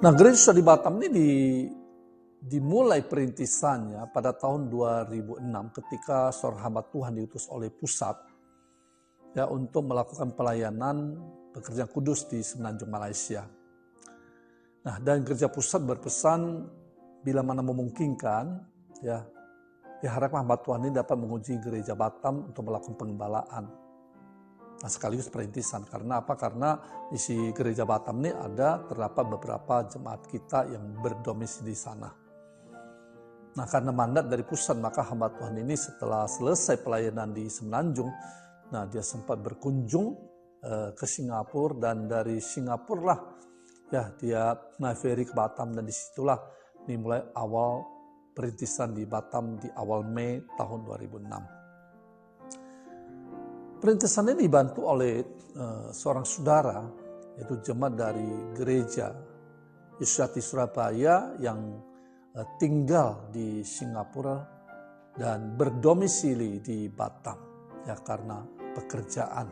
Nah, gereja di Batam ini dimulai perintisannya pada tahun 2006 ketika seorang hamba Tuhan diutus oleh pusat ya untuk melakukan pelayanan pekerjaan kudus di Semenanjung Malaysia. Nah, dan gereja pusat berpesan bila mana memungkinkan ya diharapkan hamba Tuhan ini dapat menguji gereja Batam untuk melakukan pengembalaan. Nah, sekaligus perintisan. Karena apa? Karena isi gereja Batam ini terdapat beberapa jemaat kita yang berdomisili di sana. Nah, karena mandat dari pusat, maka hamba Tuhan ini setelah selesai pelayanan di Semenanjung, nah dia sempat berkunjung ke Singapura, dan dari Singapura lah ya dia naik ferry ke Batam, dan disitulah dimulai awal perintisan di Batam di awal Mei tahun 2006. Perintisan ini dibantu oleh seorang saudara, yaitu jemaat dari gereja Yesus Surabaya yang tinggal di Singapura dan berdomisili di Batam ya karena pekerjaan.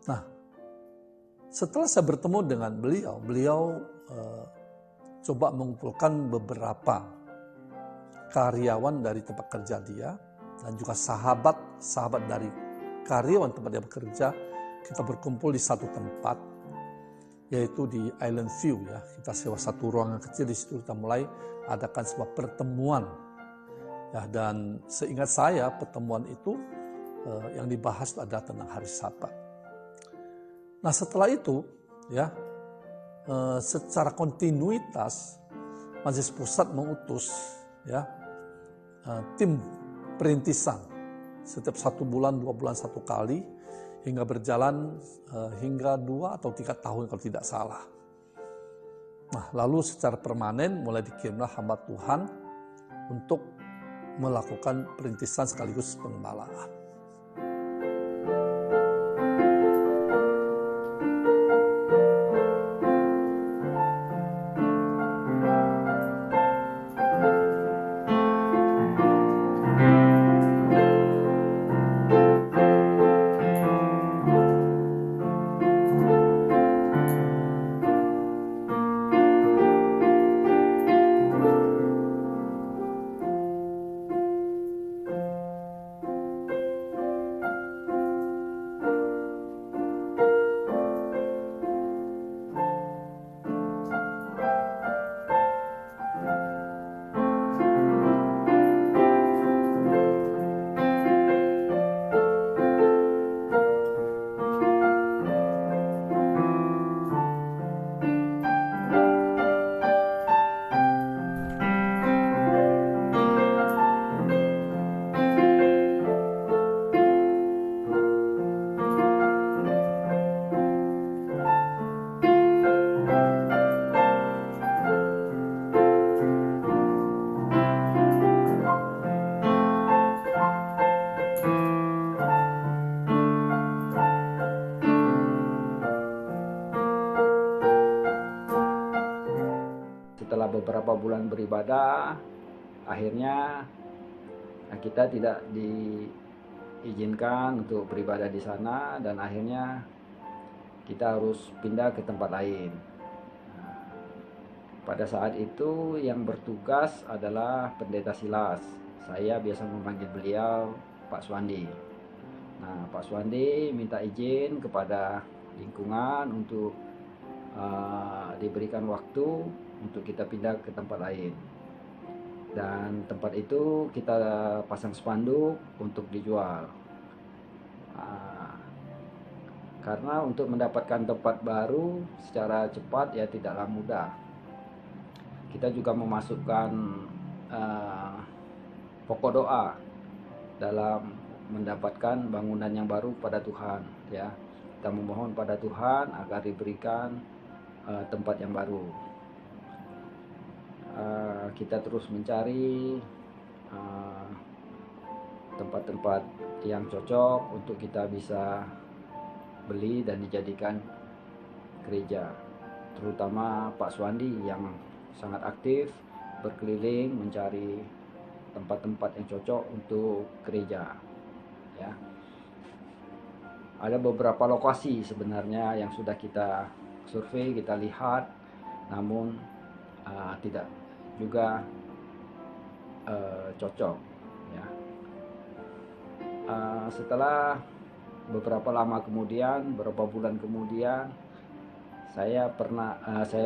Nah, setelah saya bertemu dengan beliau coba mengumpulkan beberapa karyawan dari tempat kerja dia dan juga sahabat dari karyawan tempat dia bekerja. Kita berkumpul di satu tempat, yaitu di Island View ya. Kita sewa satu ruangan kecil, di situ kita mulai adakan sebuah pertemuan. Ya, dan seingat saya pertemuan itu yang dibahas adalah tentang hari Sabat. Nah, setelah itu ya secara kontinuitas Majelis Pusat mengutus ya tim perintisan setiap 1 bulan, 2 bulan 1 kali, hingga berjalan hingga 2 atau 3 tahun kalau tidak salah. Nah, lalu secara permanen mulai dikirimlah hamba Tuhan untuk melakukan perintisan sekaligus pengembalaan. Setelah beberapa bulan beribadah, akhirnya kita tidak diizinkan untuk beribadah di sana, dan akhirnya kita harus pindah ke tempat lain. Pada saat itu yang bertugas adalah Pendeta Silas. Saya biasa memanggil beliau Pak Suwandi. Nah, Pak Suwandi minta izin kepada lingkungan untuk diberikan waktu untuk kita pindah ke tempat lain. Dan tempat itu kita pasang spanduk untuk dijual. Karena untuk mendapatkan tempat baru secara cepat ya tidaklah mudah. Kita juga memasukkan pokok doa dalam mendapatkan bangunan yang baru pada Tuhan ya. Kita memohon pada Tuhan agar diberikan tempat yang baru. Kita terus mencari tempat-tempat yang cocok untuk kita bisa beli dan dijadikan gereja. Terutama Pak Suwandi yang sangat aktif berkeliling mencari tempat-tempat yang cocok untuk gereja ya. Ada beberapa lokasi sebenarnya yang sudah kita survei, kita lihat. namun tidak juga cocok ya. Setelah beberapa lama kemudian, beberapa bulan kemudian, saya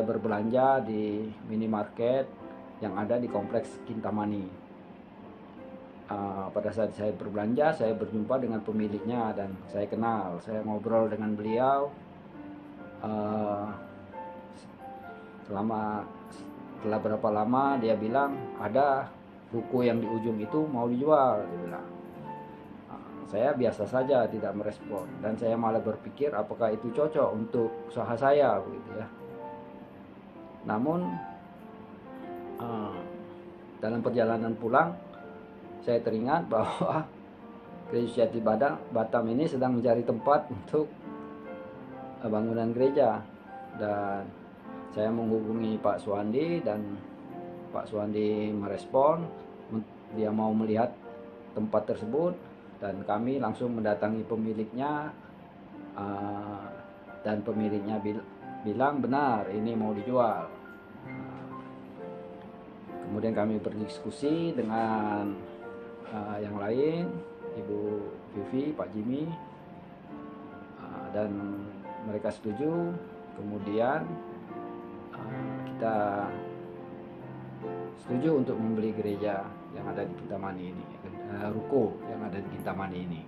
berbelanja di minimarket yang ada di kompleks Kintamani. Pada saat saya berbelanja, saya berjumpa dengan pemiliknya dan saya kenal. Saya ngobrol dengan beliau. Setelah berapa lama dia bilang ada ruko yang di ujung itu mau dijual, dia bilang. Saya biasa saja tidak merespon dan saya malah berpikir apakah itu cocok untuk usaha saya begitu ya. Namun dalam perjalanan pulang saya teringat bahwa Gereja Sejati Batam ini sedang mencari tempat untuk bangunan gereja, dan saya menghubungi Pak Suwandi dan Pak Suwandi merespon, dia mau melihat tempat tersebut dan kami langsung mendatangi pemiliknya, dan pemiliknya bilang benar ini mau dijual. Kemudian kami berdiskusi dengan yang lain, Ibu Vivi, Pak Jimmy, dan mereka setuju. Kemudian kita setuju untuk membeli gereja yang ada di Kintamani ini, ruko yang ada di Kintamani ini.